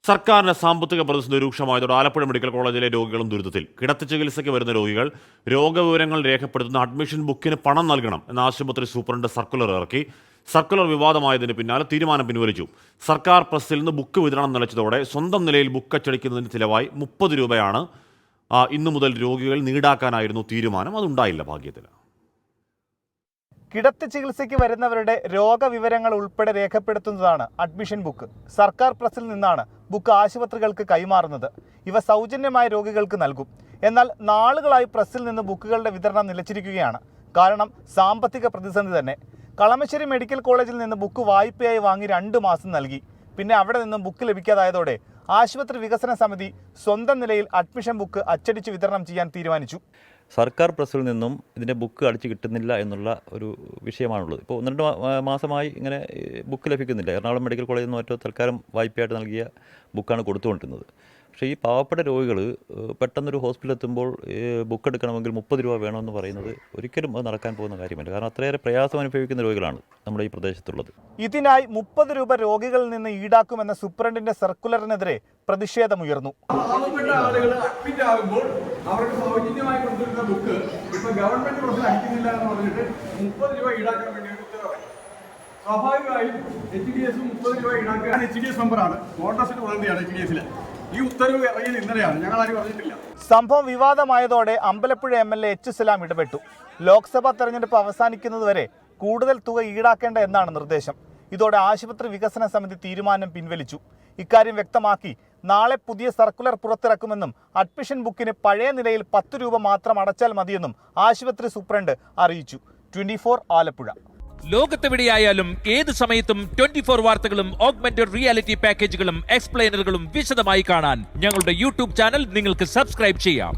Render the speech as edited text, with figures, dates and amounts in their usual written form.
സർക്കാരിന്റെ സാമ്പത്തിക പ്രതിസന്ധി രൂക്ഷമായതോടെ ആലപ്പുഴ മെഡിക്കൽ കോളേജിലെ രോഗികളും ദുരിതത്തിൽ. കിടത്തി ചികിത്സയ്ക്ക് വരുന്ന രോഗികൾ രോഗവിവരങ്ങൾ രേഖപ്പെടുത്തുന്ന അഡ്മിഷൻ ബുക്കിന് പണം നൽകണം എന്ന ആശുപത്രി സൂപ്രണ്ട് സർക്കുലർ ഇറക്കി. സർക്കുലർ വിവാദമായതിന് പിന്നാലെ തീരുമാനം പിൻവലിച്ചു. സർക്കാർ പ്രസ്സിൽ നിന്ന് ബുക്ക് വിതരണം നിലച്ചതോടെ സ്വന്തം നിലയിൽ ബുക്ക് അച്ചടിക്കുന്നതിന് ചിലവായി 30 രൂപയാണ് ഇന്നു മുതൽ രോഗികൾ ഈടാക്കാനായിരുന്നു തീരുമാനം. അതുണ്ടായില്ല ഭാഗ്യത്തിൽ. കിടത്തി ചികിത്സയ്ക്ക് വരുന്നവരുടെ രോഗവിവരങ്ങൾ ഉൾപ്പെടെ രേഖപ്പെടുത്തുന്നതാണ് അഡ്മിഷൻ ബുക്ക്. സർക്കാർ പ്രസ്സിൽ നിന്നാണ് ബുക്ക് ആശുപത്രികൾക്ക് കൈമാറുന്നത്. ഇവ സൗജന്യമായ രോഗികൾക്ക് നൽകും. എന്നാൽ നാളുകളായി പ്രസ്സിൽ നിന്ന് ബുക്കുകളുടെ വിതരണം നിലച്ചിരിക്കുകയാണ്. കാരണം സാമ്പത്തിക പ്രതിസന്ധി തന്നെ. കളമശ്ശേരി മെഡിക്കൽ കോളേജിൽ നിന്ന് ബുക്ക് വായ്പയായി വാങ്ങി 2 മാസം നൽകി. പിന്നെ അവിടെ നിന്നും ബുക്ക് ലഭിക്കാതായതോടെ ആശുപത്രി വികസന സമിതി സ്വന്തം നിലയിൽ അഡ്മിഷൻ ബുക്ക് അച്ചടിച്ച് വിതരണം ചെയ്യാൻ തീരുമാനിച്ചു. സർക്കാർ പ്രസ്സിൽ നിന്നും ഇതിൻ്റെ ബുക്ക് അടിച്ച് കിട്ടുന്നില്ല എന്നുള്ള ഒരു വിഷയമാണുള്ളത്. ഇപ്പോൾ 1-2 മാസമായി ഇങ്ങനെ ബുക്ക് ലഭിക്കുന്നില്ല. എറണാകുളം മെഡിക്കൽ കോളേജിൽ നിന്ന് മറ്റോ തൽക്കാലം വായ്പയായിട്ട് നൽകിയ ബുക്കാണ് കൊടുത്തുകൊണ്ടിരുന്നത്. പക്ഷേ ഈ പാവപ്പെട്ട രോഗികൾ പെട്ടെന്നൊരു ഹോസ്പിറ്റലിൽ എത്തുമ്പോൾ ബുക്ക് എടുക്കണമെങ്കിൽ 30 രൂപ വേണമെന്ന് പറയുന്നത് ഒരിക്കലും അത് നടക്കാൻ പോകുന്ന കാര്യമല്ല. കാരണം അത്രയേറെ പ്രയാസം അനുഭവിക്കുന്ന രോഗികളാണ് നമ്മുടെ ഈ പ്രദേശത്തുള്ളത്. ഇതിനായി 30 രൂപ രോഗികളിൽ നിന്ന് ഈടാക്കുമെന്ന സൂപ്രണ്ടിന്റെ സർക്കുലറിനെതിരെ പ്രതിഷേധമുയർന്നു. പാവപ്പെട്ട ആളുകൾ അഡ്മിറ്റ് ആകുമ്പോൾ അവർക്ക് സൗജന്യമായി കൊടുത്തിരുന്ന ബുക്ക് ഇപ്പൊ ഗവൺമെന്റ് പ്രശ്നം അടിക്കുന്നില്ല എന്ന് പറഞ്ഞിട്ട് 30 രൂപ ഈടാക്കാൻ വേണ്ടി ഒരു ഉത്തരവായി. സ്വാഭാവികമായും HDS 30 രൂപ ഈടാക്കാൻ HDS മെമ്പറാണ്, കോൺഗ്രസിന് പ്രതിനിധിയാണ് HDS. ഈ ഉത്തരവ് ഇറങ്ങിയത് ഇന്നലെയാണ്, ഞങ്ങൾ ആരും പറഞ്ഞിട്ടില്ല. സംഭവം വിവാദമായതോടെ അമ്പലപ്പുഴ MLA H. സലാം ഇടപെട്ടു. ലോക്സഭാ തെരഞ്ഞെടുപ്പ് അവസാനിക്കുന്നതുവരെ കൂടുതൽ തുക ഈടാക്കേണ്ട എന്നാണ് നിർദ്ദേശം. ഇതോടെ ആശുപത്രി വികസന സമിതി തീരുമാനം പിൻവലിച്ചു. ഇക്കാര്യം വ്യക്തമാക്കി നാളെ പുതിയ സർക്കുലർ പുറത്തിറക്കുമെന്നും അഡ്മിഷൻ ബുക്കിന് പഴയ നിലയിൽ 10 രൂപ മാത്രം അടച്ചാൽ മതിയെന്നും ആശുപത്രി സൂപ്രണ്ട് അറിയിച്ചു. 24 ആലപ്പുഴ. ലോകത്തെവിടെയായാലും ഏത് സമയത്തും 24 വാർത്തകളും ഓഗ്മെന്റഡ് റിയാലിറ്റി പാക്കേജുകളും എക്സ്പ്ലെയിനറുകളും വിശദമായി കാണാൻ ഞങ്ങളുടെ യൂട്യൂബ് ചാനൽ നിങ്ങൾക്ക് സബ്സ്ക്രൈബ് ചെയ്യാം.